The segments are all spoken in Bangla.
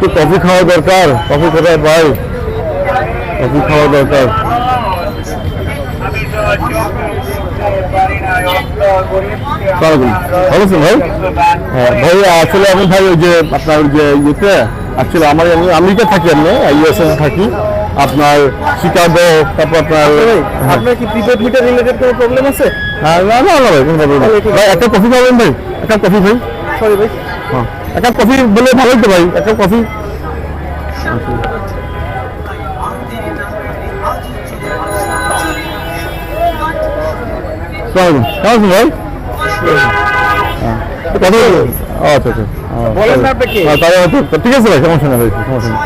একটু কফি খাওয়া দরকার। কফি কোথায় পাই? কফি খাওয়া দরকার। ভালো আছেন ভাই? হ্যাঁ ভাই, আসলে আমি ভাই ওই যে আপনার যে ইয়েতে আসলে আমি আমেরিকা থাকি, আমি ইউএসএ থাকি, আপনার শিকাগো, তারপর আপনার কি প্রিপেড মিটার রিলেটেড কোনো প্রবলেম আছে? হ্যাঁ না না না ভাই, কোনো প্রবলেম নেই ভাই। একটা কফি খাবেন ভাই? একটা কফি ভাই? সরি ভাই, হ্যাঁ একটা কফি বলে ভালোই তো ভাই, একটা কফি। কেমন আছেন ভাই? কথা আচ্ছা আচ্ছা বলেন না আপনি কি? ঠিক আছে ভাই, সমস্যা নেই ভাই, সমস্যা নেই।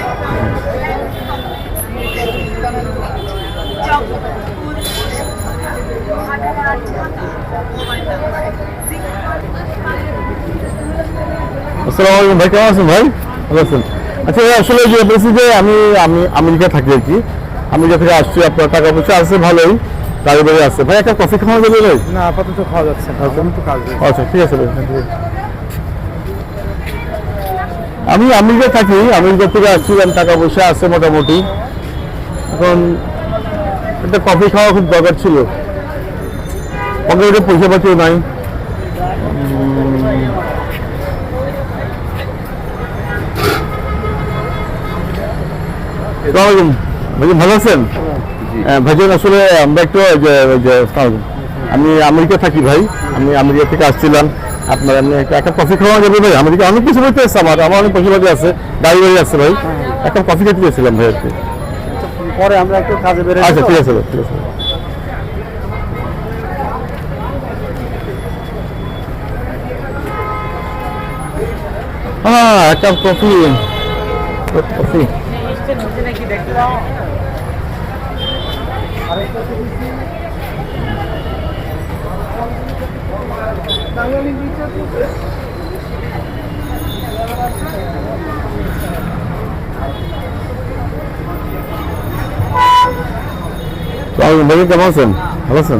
আসসালামু আলাইকুম ভাই, কেমন আছেন ভাই? ভালো আছেন? আচ্ছা ভাই, আসলে যে বলছি যে আমি আমি আমেরিকা থাকি আর কি, আমেরিকা থেকে আসছি। আপনার টাকা পয়সা আছে ভালোই, গাড়ি বাড়ি আছে ভাই। একটা কফি খাওয়া যাবে ভাই? না আপাতত খাওয়া যাচ্ছে না, তো কাজ আচ্ছা ঠিক আছে ভাই। আমি আমেরিকা থাকি, আমেরিকা থেকে আসছি, টাকা পয়সা আছে মোটামুটি। এখন একটা কফি খাওয়া খুব দরকার ছিল, পকেটে পয়সা পাতিও নাই। ভাই ভালো আছেন? ভাইজান আসলে আমরা একটু আমি আমেরিকা থাকি ভাই, আমি আমেরিকা থেকে আসছিলাম। আপনার এমনি একটা কফি খাওয়া যাবে ভাই? আমেরিকা অনেক কিছু বলতে আছে, আমার অনেক পয়সা পাতি আছে, গাড়ি বাড়ি আছে ভাই। একটা কফি খেতে গেছিলাম ভাই আর কি। পরে আমরা একটু কাজে বেরোই। আচ্ছা ঠিক আছে ভাই, ঠিক আছে। হ্যাঁ একটা কফি, কফি। ভাই কেমন আছেন? ভালো আছেন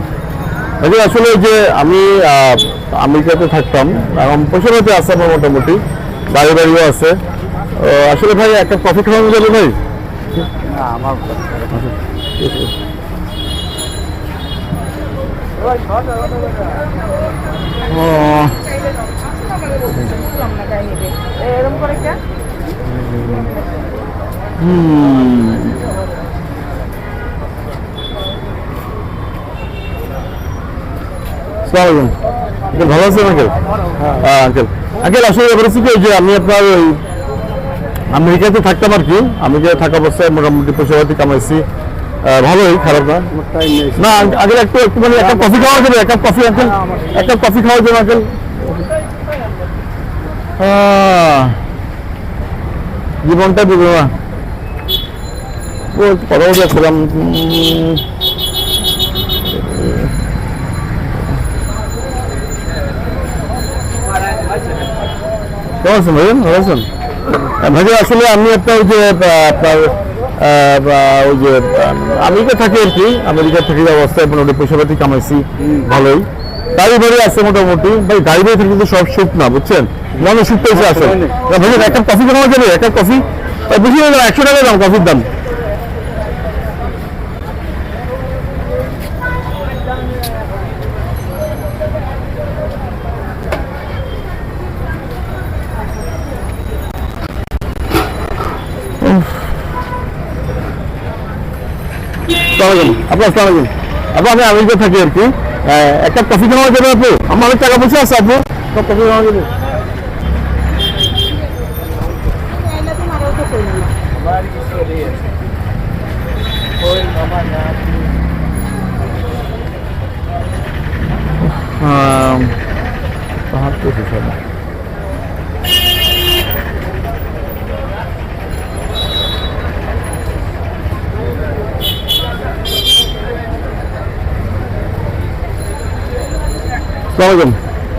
ভাই? আসলে যে আমি আমেরিকাতে থাকতাম, এখন পয়সা পাতি আছে আমার মোটামুটি, বাড়ি বাড়িও আছে। আসলে ভাই একটা কফি খাওয়ানো যাবে ভাই? আমার ভালো আছেন আঙ্কেল? আঙ্কেল আঙ্কেল আসলে বলেছি কি যে আমি আপনার ওই আমেরিকাতে থাকতাম আর কি। আমেরিকায় থাকা অবস্থায় মোটামুটি পয়সা পাতি কামাইছি, ভালোই, খারাপ না। না আঙ্কেল একটু একটু মানে একটা কফি খাওয়া যাবে? একটা কফি আঙ্কেল, একটা কফি খাওয়া যাবে আঙ্কেল? জীবনটা বুঝবো না, কথা বলছিলাম। কেমন আছেন ভাই? ভালো আছেন ভাই? আসলে আমি আপনার যে আপনার ওই যে আমেরিকা থাকি আর কি, আমেরিকা থেকে অবস্থায় মোটামুটি পয়সা পাতি কামাইছি ভালোই, গাড়ি বাড়ি আছে মোটামুটি ভাই। গাড়ি বাড়ি থেকে কিন্তু সব সুখ না, বুঝছেন? মনে সুখ পেয়েছে আসলে ভাই। একটা কফি খাওয়া যাবে? একটা কফি বেশি হয়ে গেল, 100 টাকা দাম কফির দাম। আপু আমি আমেরিকা থাকি আর কি, একটা কফি খাওয়া যাবে আপু? আমার অনেক টাকা পয়সা আছে আপু, সব কফি খাওয়া যাবে?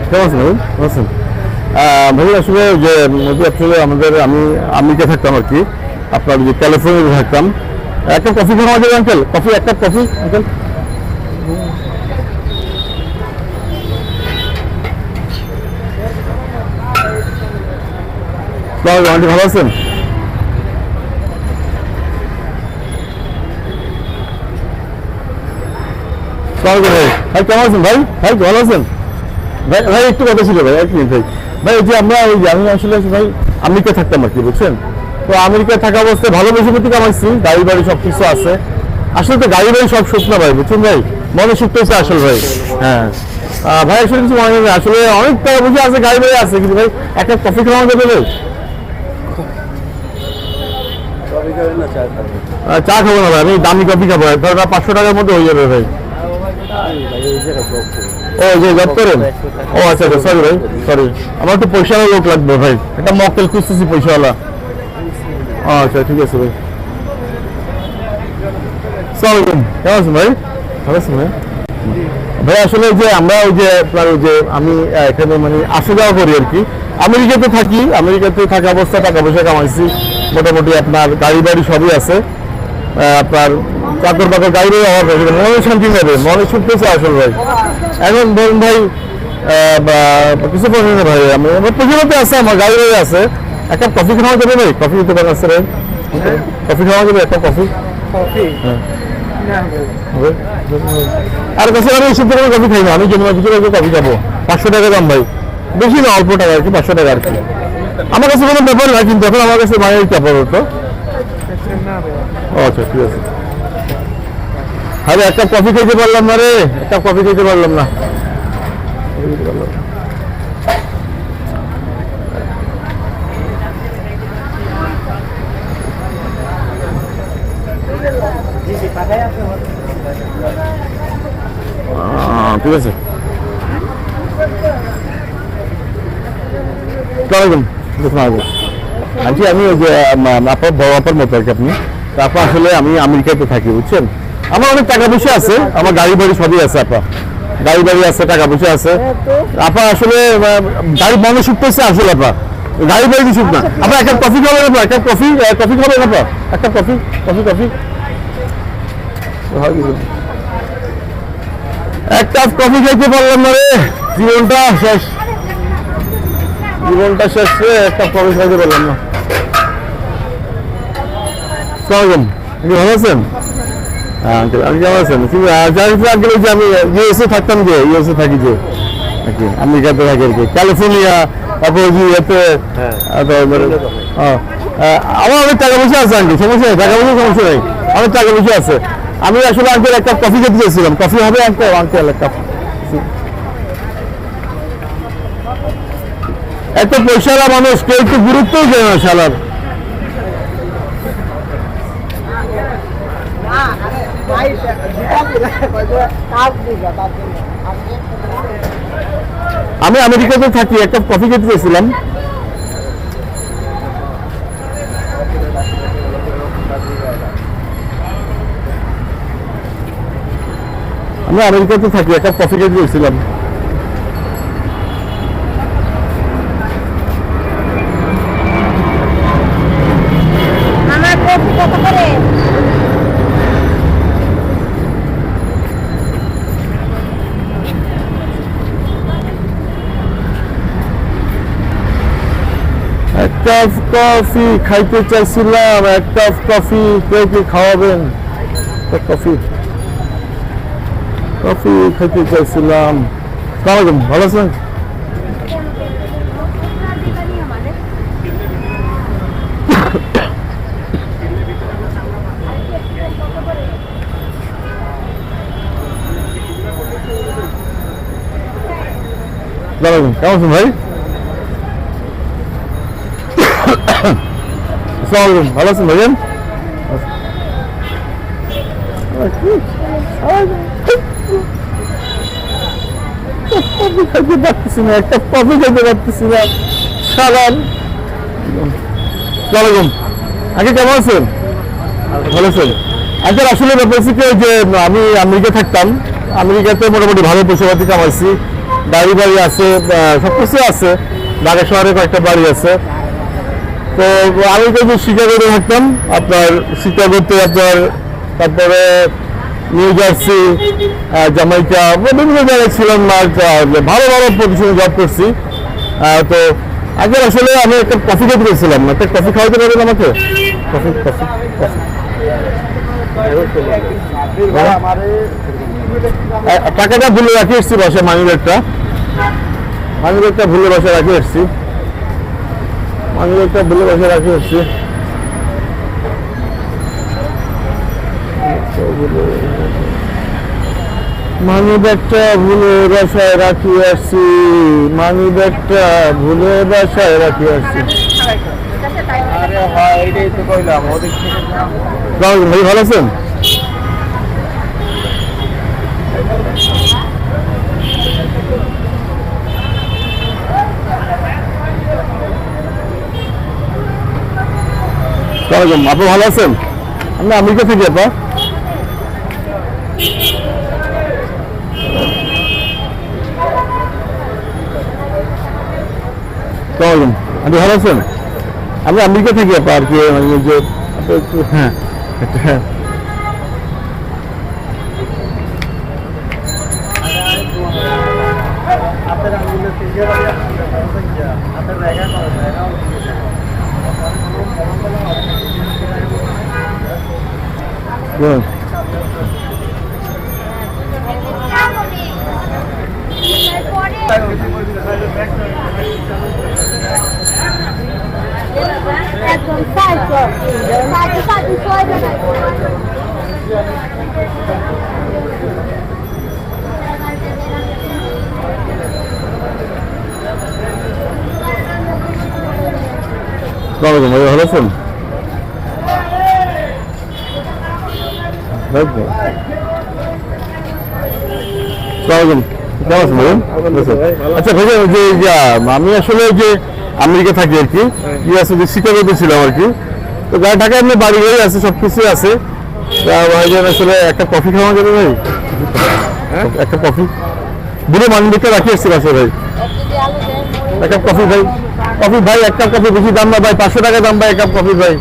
কেমন আছেন ভাই? ভালো আছেন ভাই? আসলে যে আসলে আমাদের আমি আমেরিকা থাকতাম আর কি, আপনার যে ক্যালিফোর্নিয়াতে থাকতাম। একটা কফি খাওয়া যাবে আঙ্কেল? কফি, একটা কফি আঙ্কেল। আন্টি ভালো আছেন? ভাই ভাই কেমন আছেন ভাই? ভাই ভালো আছেন? ভাই ভাই একটু কথা ছিল ভাই, এক মিনিট ভাই। ভাই ওই যে আমরা ওই যে আমি আসলে ভাই আমেরিকা থাকতাম আর কি, বুঝছেন? তো আমেরিকায় থাকা অবস্থায় ভালো বেশি কামাইছি, গাড়ি বাড়ি সব কিছু আছে। আসলে তো গাড়ি বাড়ি সব সুখ না ভাই, বুঝছেন ভাই? মনে সুখ হচ্ছে আসল ভাই। হ্যাঁ ভাই আসলে কিছু মনে নেই, আসলে অনেক টাকা বুঝে আছে, গাড়ি বাড়ি আছে, কিন্তু ভাই একটা কফি খাওয়া যাবে ভাই? চা খাবো না ভাই, আমি দামি কফি খাবো, ধর 500 টাকার মধ্যে হয়ে যাবে ভাই। ও যে জব করেন? ও আচ্ছা আচ্ছা, সরি ভাই, সরি। আমার একটু পয়সাওয়ালা লোক লাগবে ভাই, একটা মক্কেল খুঁজতেছি পয়সাওয়ালা। আচ্ছা ঠিক আছে ভাই। সালামালাইকুম, কেমন আছেন ভাই? ভালো আছেন ভাই? ভাই আসলে যে আমরা ওই যে আপনার ওই যে আমি এখানে মানে আসা যাওয়া করি আর কি, আমেরিকাতে থাকি, আমেরিকাতে থাকা অবস্থা টাকা পয়সা কামাইছি মোটামুটি, আপনার গাড়ি বাড়ি সবই আছে, আপনার চাকর বাকর গাড়ি বাড়ি অভাব হয়েছে, মনে শান্তি নেবে, মনে ছুটতেছে আসল ভাই। এখন ধরুন ভাই কিছু করেন না ভাই, আমি আমার পয়সাতে আছে, আমার গাড়ি বাড়ি আছে, একটা কফি খাওয়া যাবে ভাই? কফি দিতে পারেন আছে ভাই? কফি খাওয়া যাবে একটা কফি? হ্যাঁ আর কাছে আমি শুধু কোনো কফি খাই না, আমি জন্য কিছু কফি খাবো, 500 টাকা দাম ভাই, বেশি না অল্প টাকা আর কি, 500 টাকা আর কি। আমার কাছে কোনো ব্যাপার না, কিন্তু এখন আমার কাছে বাইরের ব্যাপার হতো। আচ্ছা ঠিক আছে। আরে একটা কফি খেতে পারলাম না রে, একটা কফি খেতে পারলাম না। ঠিক আছে, আন্টি আমি ওই যে আপনার বড় আপার মতো আর কি আপনি, তারপর আসলে আমি আমেরিকাতে থাকি, বুঝছেন? আমার অনেক টাকা পয়সা আছে, আমার গাড়ি বাড়ি সবই আছে, আপা গাড়ি বাড়ি আছে, টাকা পয়সা আছে। আপা আসলে গাড়ি মনে শুকতেছে আসলে, আপা গাড়ি বাড়ি শুক না। আপনার একটা কফি খাবেন? আপা একটা কফি খাবেন? আপা একটা কফি এক কাপ কফি খাইতে পারলাম না রে, জীবনটা শেষ রে, এক কাপ কফি খাইতে পারলাম না। সালাম, আপনি ভালো আছেন? আঙ্কেল আপনি কেমন আছেন? আঙ্কেল যে আমি ইউএসএ থাকতাম, যে ইউএসএ থাকি, যে আমেরিকাতে থাকি আর কি, ক্যালিফোর্নিয়া, তারপর আমার অনেক টাকা পয়সা আছে আঙ্কেল, সমস্যা নেই, টাকা পয়সা সমস্যা নেই, অনেক টাকা পয়সা আছে। আমি আসলে আঙ্কেল একটা কফি খেতে চেয়েছিলাম, কফি হবে আঙ্কেল এক কাপ? এত পয়সাওয়ালা মানুষ কেউ একটু গুরুত্বই দেয় না শালার। আমি আমেরিকাতে থাকি, একটা কফি খেতে চেয়েছিলাম। আমি আমেরিকাতে থাকি, একটা কফি খেতে চেয়েছিলাম। এক কাপ কফি খাইতে চাইছিলাম, এক কাপ কফি কেউ কি খাওয়াবেন? কফি খাইতে চাইছিলাম। সালামালাইকুম, ভালো আছেন? কেমন আছেন ভাই? আসসালামাইকুম, ভালো আছেন ভাইজান? খেতে পারতেছি না, একটা কফি খেতে পারতেছি না। সালাম সালামালাইকুম, আগে কেমন আছেন? ভালো আছেন আঙ্কেল? আসলে ব্যাপার হচ্ছে যে আমি আমেরিকা থাকতাম, আমেরিকাতে মোটামুটি ভালো পয়সাপাতি কামাইছি, গাড়ি বাড়ি আছে, সব কিছু আছে, ঢাকা শহরে কয়েকটা বাড়ি আছে। তো আমি তো শিকাগোতে থাকতাম, আপনার শিকাগোতে আপনার, তারপরে নিউ জার্সি, জামাইকা, বিভিন্ন জায়গায় ছিলাম, ভালো ভালো পজিশনে জব করছি। তো আগে আসলে আমি একটা কফি খেতে গেছিলাম, একটা কফি খাওয়াতে পারবেন আমাকে? কফি টাকাটা ভুলে রাখি এসছি বাসায়, মানি ব্যাগটা ভুলে বাসায় রাখি এসছি, মানি ব্যাগটা ভুলে বাসায় রাখি এসছি। মানি ব্যাগটা ভুলে বাসায় রাখি আসছি, মানি ব্যাগটা ভুলে বাসায় রাখি আসছি। আরে হয় এইটাই তো কইলাম ওদিক থেকে ভাই ভালো আছেন? আপু ভালো আছেন? আমি আমেরিকা থেকে আপা। আপনি ভালো আছেন? আমি আমেরিকা থেকে আপা আর কি, মানে যে আপনি একটু হ্যাঁ হ্যাঁ হাতের আঙুলে থেকে হাতের জায়গা করে জায়গা বলুন। একদম সাইজ ছয় বানাই ভাই ভালো আছেন? আচ্ছা ভাই, যে আমি আসলে যে আমেরিকা থাকি আর কি, যে শিকাগোতে ছিলাম আর কি। তো ঢাকায় আপনার বাড়ি গাড়ি আছে, সবকিছু আছে। তা ভাইজান আসলে একটা কফি খাওয়া যাবে ভাই? একটা কফি বুড়ো মানবিকটা রাখি আসছি বাসে ভাই। এক কাপ কফি ভাই, এক কাপ কফি বেশি দাম না ভাই, 500 টাকা দাম ভাই এক কাপ কফি ভাই।